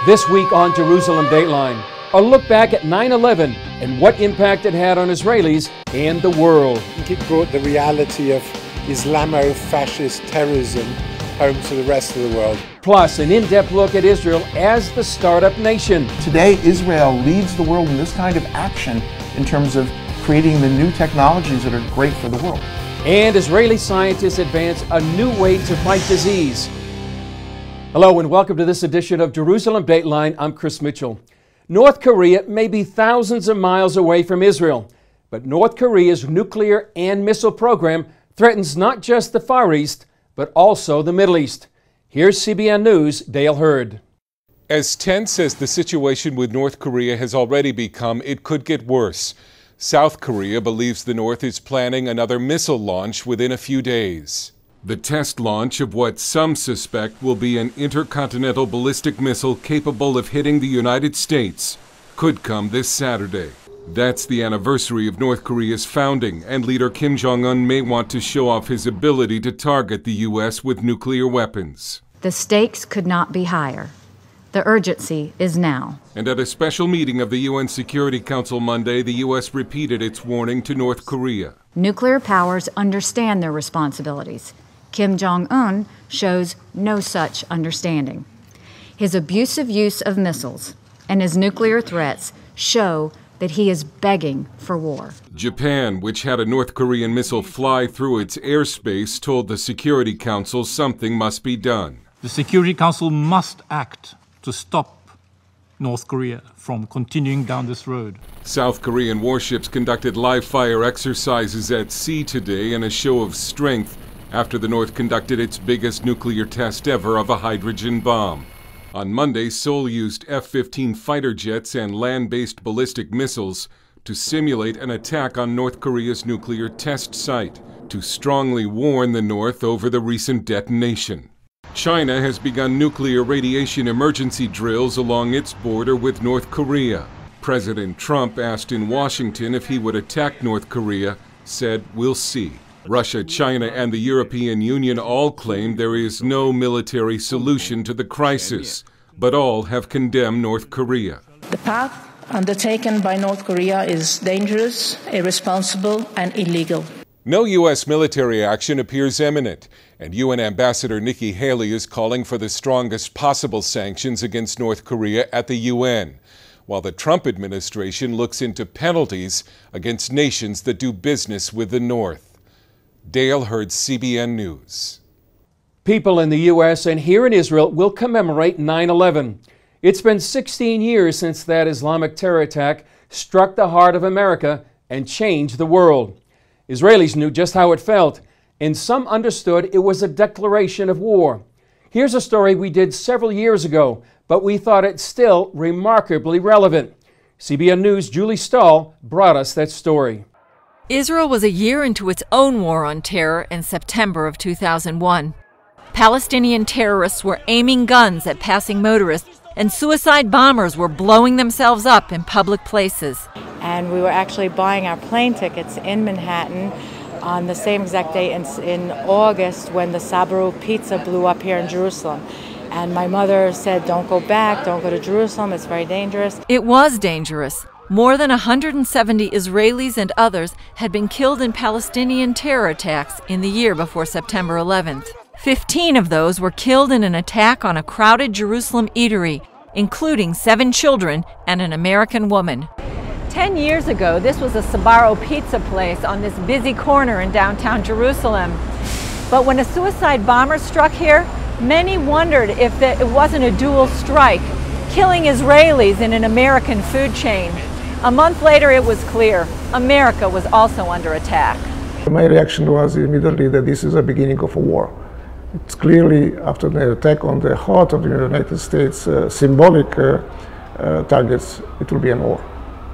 This week on Jerusalem Dateline, a look back at 9/11 and what impact it had on Israelis and the world. It brought the reality of Islamo-fascist terrorism home to the rest of the world. Plus, an in-depth look at Israel as the startup nation. Today, Israel leads the world in this kind of action in terms of creating the new technologies that are great for the world. And Israeli scientists advance a new way to fight disease. Hello and welcome to this edition of Jerusalem Dateline. I'm Chris Mitchell. North Korea may be thousands of miles away from Israel, but North Korea's nuclear and missile program threatens not just the Far East, but also the Middle East. Here's CBN News' Dale Hurd. As tense as the situation with North Korea has already become, it could get worse. South Korea believes the North is planning another missile launch within a few days. The test launch of what some suspect will be an intercontinental ballistic missile capable of hitting the United States could come this Saturday. That's the anniversary of North Korea's founding, and leader Kim Jong-un may want to show off his ability to target the U.S. with nuclear weapons. The stakes could not be higher. The urgency is now. And at a special meeting of the UN Security Council Monday, the U.S. repeated its warning to North Korea. Nuclear powers understand their responsibilities. Kim Jong-un shows no such understanding. His abusive use of missiles and his nuclear threats show that he is begging for war. Japan, which had a North Korean missile fly through its airspace, told the Security Council something must be done. The Security Council must act to stop North Korea from continuing down this road. South Korean warships conducted live-fire exercises at sea today in a show of strength after the North conducted its biggest nuclear test ever of a hydrogen bomb. On Monday, Seoul used F-15 fighter jets and land-based ballistic missiles to simulate an attack on North Korea's nuclear test site, to strongly warn the North over the recent detonation. China has begun nuclear radiation emergency drills along its border with North Korea. President Trump asked in Washington if he would attack North Korea, said, "We'll see." Russia, China, and the European Union all claim there is no military solution to the crisis, but all have condemned North Korea. The path undertaken by North Korea is dangerous, irresponsible, and illegal. No U.S. military action appears imminent, and UN Ambassador Nikki Haley is calling for the strongest possible sanctions against North Korea at the UN, while the Trump administration looks into penalties against nations that do business with the North. Dale Hurd, CBN News. People in the U.S. and here in Israel will commemorate 9/11. It's been 16 years since that Islamic terror attack struck the heart of America and changed the world. Israelis knew just how it felt, and some understood it was a declaration of war. Here's a story we did several years ago, but we thought it still remarkably relevant. CBN News' Julie Stahl brought us that story. Israel was a year into its own war on terror in September of 2001. Palestinian terrorists were aiming guns at passing motorists, and suicide bombers were blowing themselves up in public places. And we were actually buying our plane tickets in Manhattan on the same exact day in August when the Sabro pizza blew up here in Jerusalem. And my mother said, "Don't go back, don't go to Jerusalem, it's very dangerous." It was dangerous. More than 170 Israelis and others had been killed in Palestinian terror attacks in the year before September 11th. 15 of those were killed in an attack on a crowded Jerusalem eatery, including 7 children and an American woman. 10 years ago, this was a Sabaro pizza place on this busy corner in downtown Jerusalem. But when a suicide bomber struck here, many wondered if it wasn't a dual strike, killing Israelis in an American food chain. A month later, it was clear America was also under attack. My reaction was immediately that this is the beginning of a war. It's clearly, after the attack on the heart of the United States, symbolic targets, it will be a war.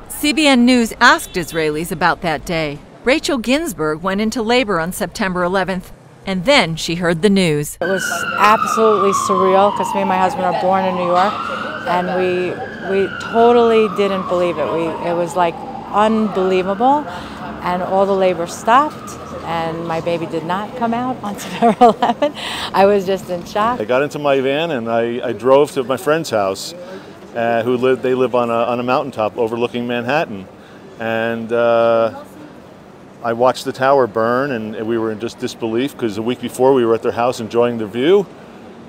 CBN News asked Israelis about that day. Rachel Ginsburg went into labor on September 11th, and then she heard the news. It was absolutely surreal because me and my husband are born in New York, and we totally didn't believe it. It was like unbelievable, and all the labor stopped. and my baby did not come out on September 11. I was just in shock. I got into my van and I drove to my friend's house, they live on a mountaintop overlooking Manhattan. And I watched the tower burn, and we were in just disbelief because a week before we were at their house enjoying the view,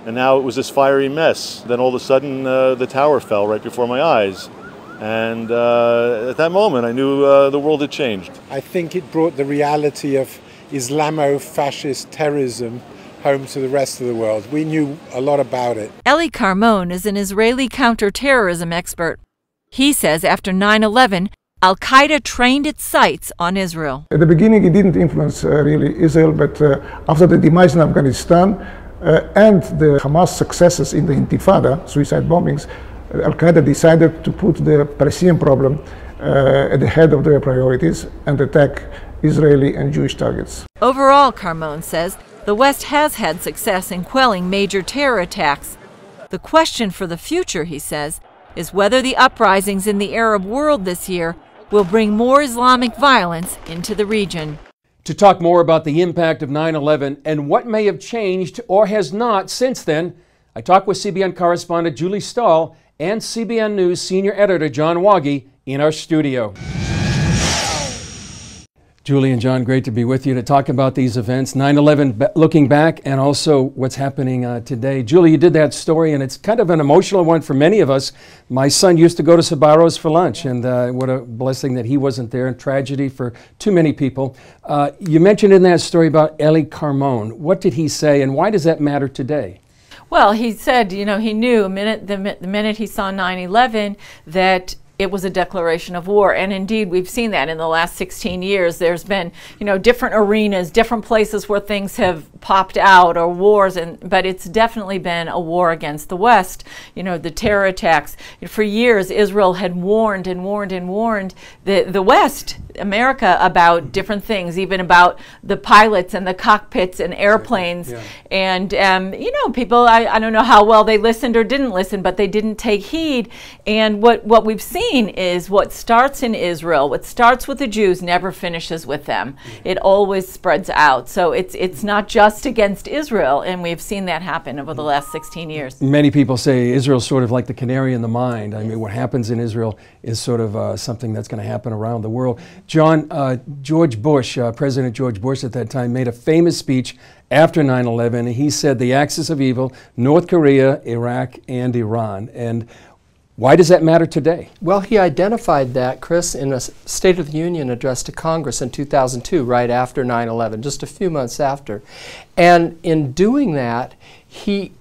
and now it was this fiery mess. Then all of a sudden the tower fell right before my eyes. And at that moment I knew the world had changed. I think it brought the reality of Islamo-fascist terrorism home to the rest of the world. We knew a lot about it. Eli Carmon is an Israeli counterterrorism expert. He says after 9/11, Al-Qaeda trained its sights on Israel. At the beginning, it didn't influence really Israel, but after the demise in Afghanistan and the Hamas successes in the Intifada, suicide bombings, Al-Qaeda decided to put the Palestinian problem at the head of their priorities and attack Israeli and Jewish targets. Overall, Carmon says, the West has had success in quelling major terror attacks. The question for the future, he says, is whether the uprisings in the Arab world this year will bring more Islamic violence into the region. To talk more about the impact of 9/11 and what may have changed or has not since then, I talked with CBN correspondent Julie Stahl and CBN News senior editor John Waggy in our studio. Julie and John, great to be with you to talk about these events, 9/11 looking back and also what's happening today. Julie, you did that story, and it's kind of an emotional one for many of us. My son used to go to Sbarro's for lunch, and what a blessing that he wasn't there, and tragedy for too many people. You mentioned in that story about Eli Carmon. What did he say, and why does that matter today? Well, he said, you know, he knew the minute he saw 9/11 that it was a declaration of war, and indeed we've seen that in the last 16 years. There's been, you know, different arenas, different places where things have popped out, or wars, but it's definitely been a war against the West. You know, the terror attacks. For years, Israel had warned and warned and warned the West, America, about different things, even about the pilots and the cockpits and airplanes. Yeah. And you know, people, I don't know how well they listened or didn't listen, but they didn't take heed. And what we've seen is what starts in Israel, what starts with the Jews, never finishes with them. It always spreads out. So it's not just against Israel, and we've seen that happen over the last 16 years. Many people say Israel's sort of like the canary in the mine. I mean, what happens in Israel is sort of something that's going to happen around the world. John, George Bush, President George Bush at that time, made a famous speech after 9/11. He said the axis of evil, North Korea, Iraq, and Iran. And why does that matter today? Well, he identified that, Chris, in a State of the Union address to Congress in 2002, right after 9/11, just a few months after. And in doing that, he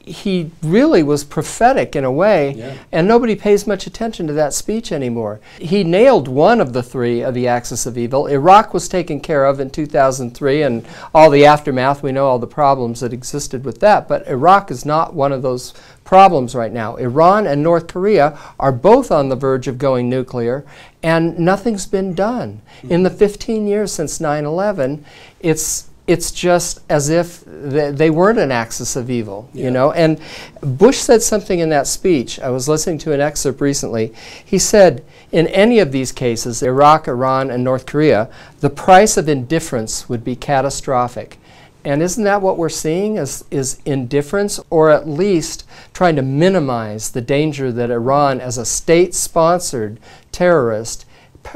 really was prophetic in a way, and nobody pays much attention to that speech anymore. He nailed one of the three of the axis of evil. Iraq was taken care of in 2003, and all the aftermath, we know all the problems that existed with that, but Iraq is not one of those problems right now. Iran and North Korea are both on the verge of going nuclear, and nothing's been done. In the 15 years since 9/11, it's just as if they weren't an axis of evil, you know. And Bush said something in that speech. I was listening to an excerpt recently. He said, in any of these cases, Iraq, Iran, and North Korea, the price of indifference would be catastrophic. And isn't that what we're seeing, is indifference, or at least trying to minimize the danger that Iran, as a state-sponsored terrorist,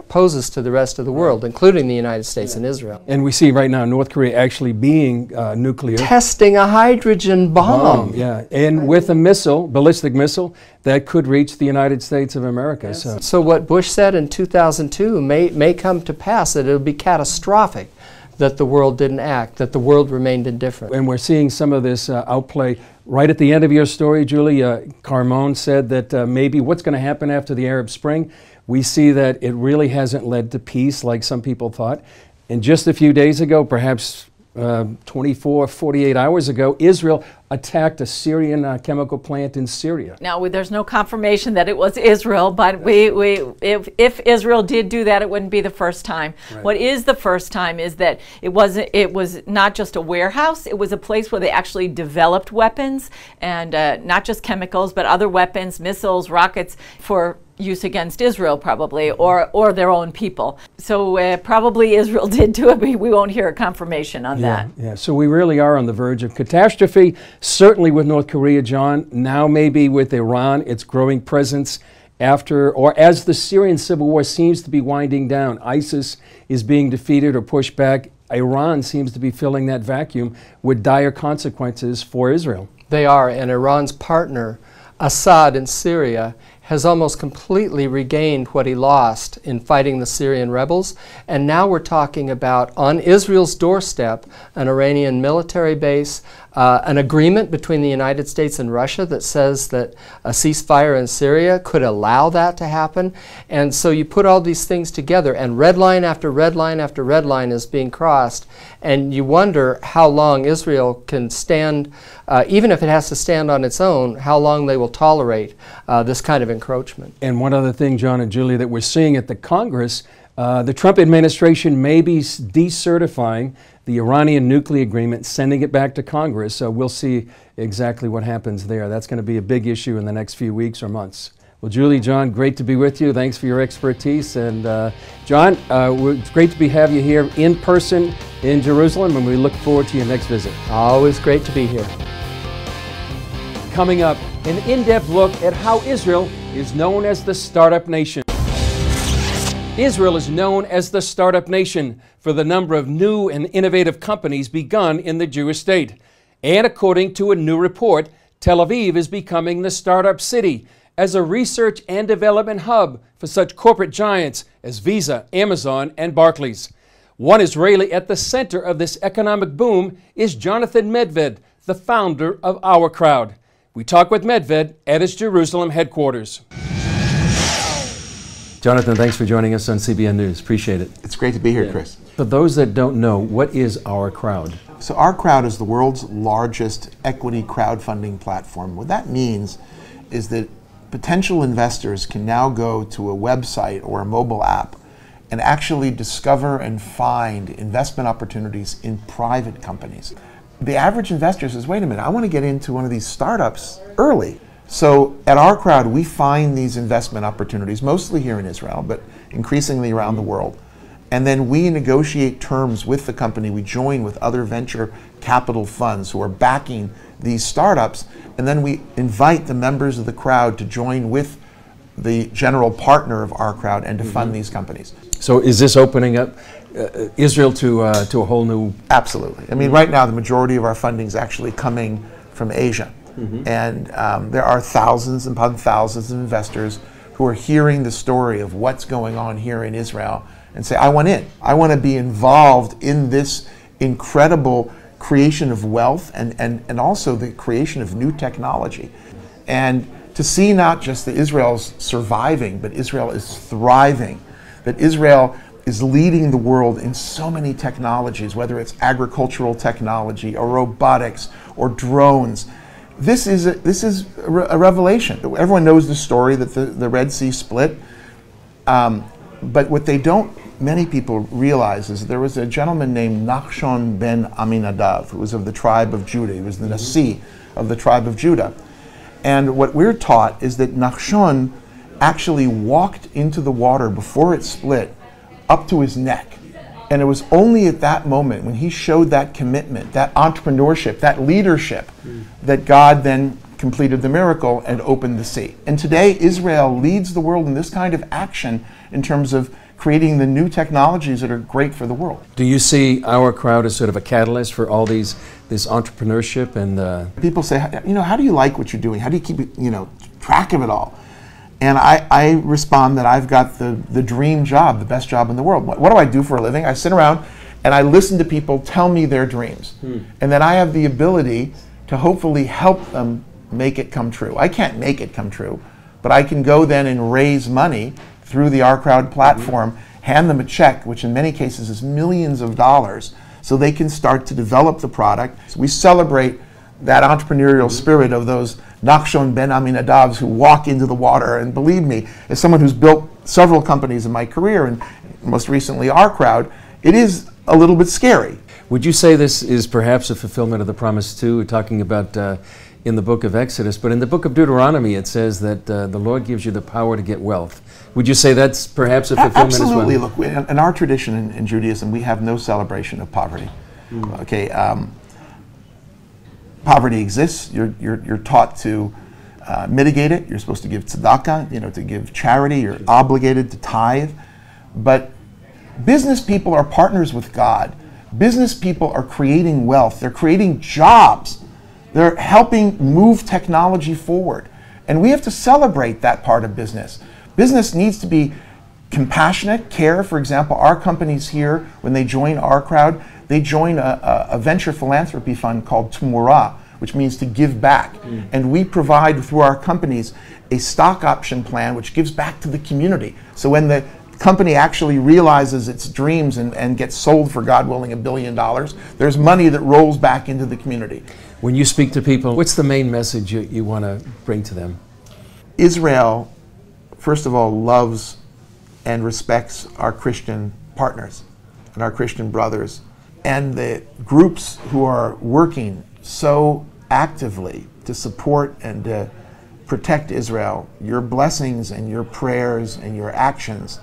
poses to the rest of the world, including the United States and Israel. And we see right now North Korea actually being nuclear. Testing a hydrogen bomb. And with a missile, ballistic missile, that could reach the United States of America. Yes. So what Bush said in 2002 may come to pass, that it will be catastrophic that the world didn't act, that the world remained indifferent. And we're seeing some of this outplay. Right at the end of your story, Julie, Carmon said that maybe what's going to happen after the Arab Spring, we see that it really hasn't led to peace like some people thought. And just a few days ago, perhaps 24, 48 hours ago, Israel attacked a Syrian chemical plant in Syria. Now, there's no confirmation that it was Israel, but if Israel did do that, it wouldn't be the first time. Right. What is the first time is that it was not just a warehouse, it was a place where they actually developed weapons, and not just chemicals, but other weapons, missiles, rockets, for use against Israel, probably, or their own people. So probably Israel did do it, but we won't hear a confirmation on that. Yeah, so we really are on the verge of catastrophe, certainly with North Korea, John. Now maybe with Iran, its growing presence after, or as the Syrian civil war seems to be winding down. ISIS is being defeated or pushed back. Iran seems to be filling that vacuum with dire consequences for Israel. They are, and Iran's partner, Assad in Syria, has almost completely regained what he lost in fighting the Syrian rebels. And now we're talking about, on Israel's doorstep, an Iranian military base, an agreement between the United States and Russia that says that a ceasefire in Syria could allow that to happen. And so you put all these things together, and red line after red line after red line is being crossed, and you wonder how long Israel can stand, even if it has to stand on its own, how long they will tolerate this kind of encroachment. And one other thing, John and Julie, that we're seeing at the Congress, the Trump administration may be decertifying the Iranian nuclear agreement, sending it back to Congress. So we'll see exactly what happens there. That's going to be a big issue in the next few weeks or months. Well, Julie, John, great to be with you. Thanks for your expertise. And John, it's great to have you here in person in Jerusalem, and we look forward to your next visit. Always great to be here. Coming up, an in-depth look at how Israel is known as the startup nation. Israel is known as the startup nation for the number of new and innovative companies begun in the Jewish state. And according to a new report, Tel Aviv is becoming the startup city as a research and development hub for such corporate giants as Visa, Amazon, and Barclays. One Israeli at the center of this economic boom is Jonathan MEDVED, the founder of Our Crowd. We talk with MEDVED at his Jerusalem headquarters. Jonathan, thanks for joining us on CBN News. Appreciate it. It's great to be here, Chris. For those that don't know, what is Our Crowd? So Our Crowd is the world's largest equity crowdfunding platform. What that means is that potential investors can now go to a website or a mobile app and actually discover and find investment opportunities in private companies. The average investor says, wait a minute, I want to get into one of these startups early. So at Our Crowd, we find these investment opportunities, mostly here in Israel, but increasingly around the world. And then we negotiate terms with the company. We join with other venture capital funds who are backing these startups. And then we invite the members of the crowd to join with the general partner of Our Crowd and to fund these companies. So is this opening up Israel to a whole new... Absolutely. I mean, right now the majority of our funding is actually coming from Asia. And there are thousands upon thousands of investors who are hearing the story of what's going on here in Israel and say, I want in. I want to be involved in this incredible creation of wealth and also the creation of new technology. And to see not just that Israel's surviving, but Israel is thriving, that Israel is leading the world in so many technologies, whether it's agricultural technology or robotics or drones. This is a revelation. Everyone knows the story that the Red Sea split, but what many people realize is there was a gentleman named Nachshon ben Aminadav who was of the tribe of Judah. He was the Nasi of the tribe of Judah. And what we're taught is that Nachshon actually walked into the water before it split up to his neck. And it was only at that moment when he showed that commitment, that entrepreneurship, that leadership, that God then completed the miracle and opened the sea. And today Israel leads the world in this kind of action in terms of creating the new technologies that are great for the world. Do you see Our Crowd as sort of a catalyst for all this entrepreneurship and... People say, how do you like what you're doing? How do you keep track of it all? And I respond that I've got the dream job, the best job in the world. What do I do for a living? I sit around and I listen to people tell me their dreams. And then I have the ability to hopefully help them make it come true. I can't make it come true, but I can go then and raise money through the Our Crowd platform, hand them a check, which in many cases is millions of dollars, so they can start to develop the product. So we celebrate that entrepreneurial spirit of those Nachshon ben Aminadavs who walk into the water. And believe me, as someone who's built several companies in my career, and most recently Our Crowd, it is a little bit scary. Would you say this is perhaps a fulfillment of the promise too, talking about in the book of Exodus, but in the book of Deuteronomy it says that the Lord gives you the power to get wealth. Would you say that's perhaps a fulfillment Absolutely. as well? Look, in our tradition in Judaism, we have no celebration of poverty. Okay, poverty exists. You're taught to mitigate it. You're supposed to give tzedakah, to give charity. You're obligated to tithe. But business people are partners with God. Business people are creating wealth. They're creating jobs. They're helping move technology forward. And we have to celebrate that part of business. Business needs to be compassionate, care. For example, our companies here, when they join our crowd, they join a venture philanthropy fund called Tumura, which means to give back. And we provide, through our companies, a stock option plan which gives back to the community. So when the company actually realizes its dreams and gets sold for, God willing, $1 billion, there's money that rolls back into the community. When you speak to people, what's the main message you want to bring to them? Israel, first of all, loves and respects our Christian partners and our Christian brothers. And the groups who are working so actively to support and to protect Israel, your blessings and your prayers and your actions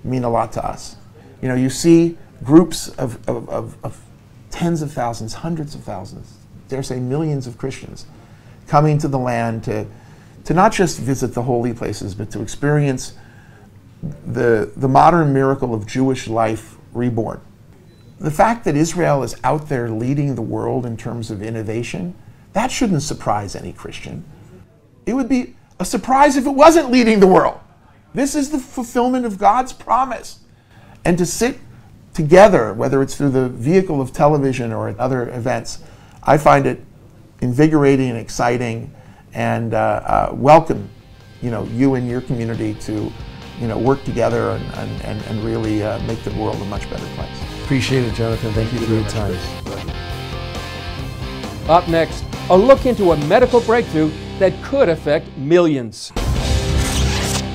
mean a lot to us. You see groups of tens of thousands, hundreds of thousands, dare say millions of Christians coming to the land to not just visit the holy places, but to experience the modern miracle of Jewish life reborn. The fact that Israel is out there leading the world in terms of innovation, that shouldn't surprise any Christian. It would be a surprise if it wasn't leading the world. This is the fulfillment of God's promise. And to sit together, whether it's through the vehicle of television or at other events, I find it invigorating and exciting, and welcome you and your community to work together and really make the world a much better place. Appreciate it, Jonathan. Thank you for your time. Up next, a look into a medical breakthrough that could affect millions.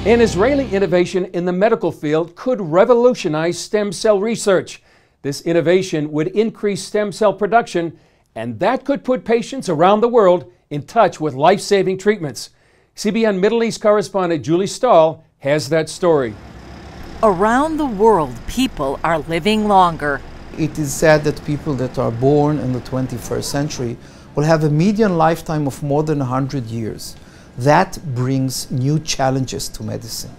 An Israeli innovation in the medical field could revolutionize stem cell research. This innovation would increase stem cell production, and that could put patients around the world in touch with life-saving treatments. CBN Middle East correspondent Julie Stahl has that story. Around the world, people are living longer. It is said that people that are born in the 21st century will have a median lifetime of more than 100 years. That brings new challenges to medicine.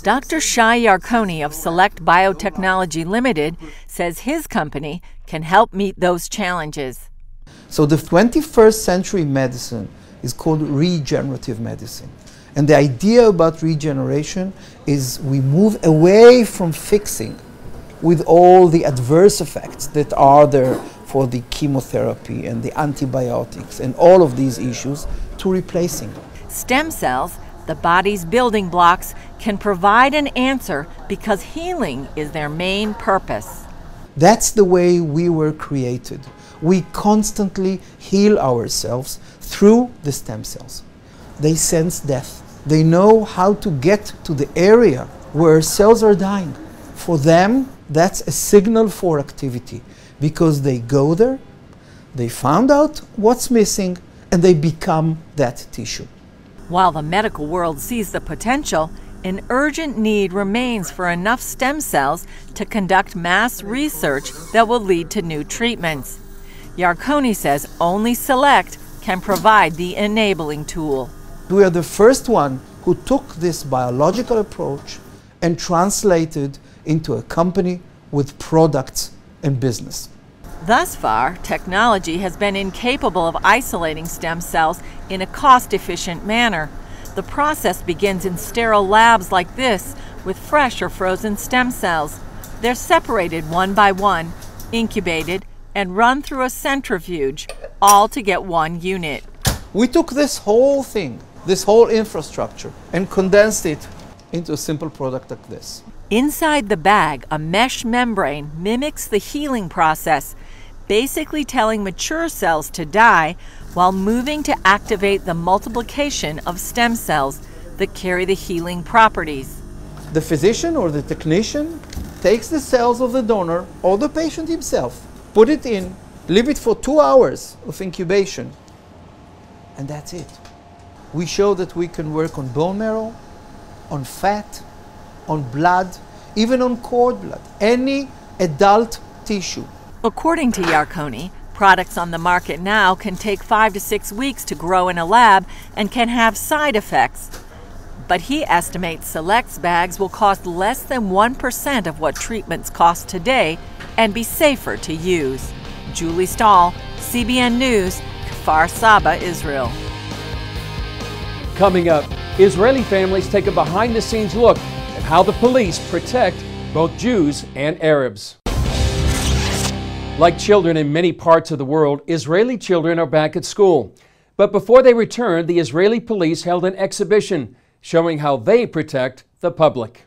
Dr. Shai Yarkoni of Select Biotechnology Limited says his company can help meet those challenges. So the 21st century medicine is called regenerative medicine. And the idea about regeneration is we move away from fixing with all the adverse effects that are there for the chemotherapy and the antibiotics and all of these issues to replacing. Stem cells, the body's building blocks, can provide an answer because healing is their main purpose. That's the way we were created. We constantly heal ourselves through the stem cells. They sense death. They know how to get to the area where cells are dying. For them, that's a signal for activity because they go there, they found out what's missing, and they become that tissue. While the medical world sees the potential, an urgent need remains for enough stem cells to conduct mass research that will lead to new treatments. Yarkoni says only Select can provide the enabling tool. We are the first one who took this biological approach and translated into a company with products and business. Thus far, technology has been incapable of isolating stem cells in a cost-efficient manner. The process begins in sterile labs like this with fresh or frozen stem cells. They're separated one by one, incubated, and run through a centrifuge, all to get one unit. We took this whole thing, this whole infrastructure, and condensed it into a simple product like this. Inside the bag, a mesh membrane mimics the healing process, basically telling mature cells to die while moving to activate the multiplication of stem cells that carry the healing properties. The physician or the technician takes the cells of the donor or the patient himself, put it in, leave it for 2 hours of incubation, and that's it. We show that we can work on bone marrow, on fat, on blood, even on cord blood, any adult tissue. According to Yarkoni, products on the market now can take 5 to 6 weeks to grow in a lab and can have side effects. But he estimates Select's bags will cost less than 1% of what treatments cost today and be safer to use. Julie Stahl, CBN News, Kfar Saba, Israel. Coming up, Israeli families take a behind-the-scenes look at how the police protect both Jews and Arabs. Like children in many parts of the world, Israeli children are back at school. But before they returned, the Israeli police held an exhibition showing how they protect the public.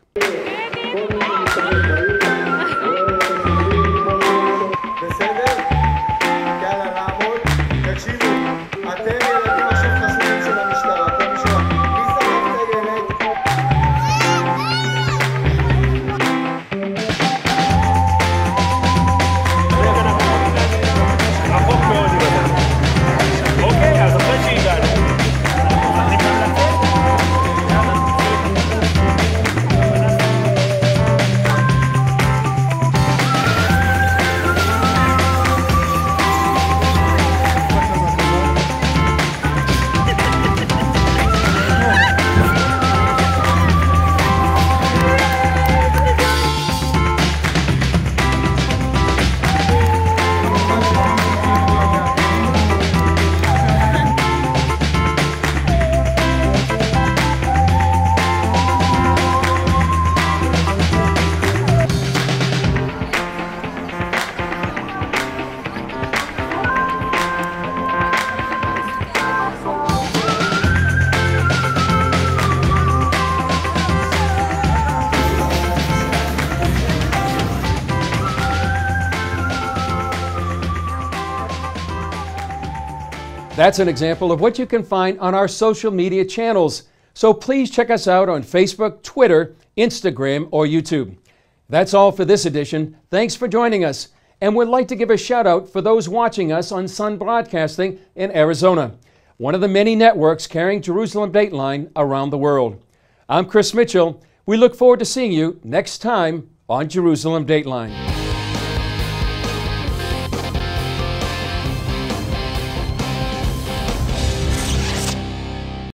That's an example of what you can find on our social media channels. So please check us out on Facebook, Twitter, Instagram, or YouTube. That's all for this edition. Thanks for joining us. And we'd like to give a shout out for those watching us on Sun Broadcasting in Arizona, one of the many networks carrying Jerusalem Dateline around the world. I'm Chris Mitchell. We look forward to seeing you next time on Jerusalem Dateline.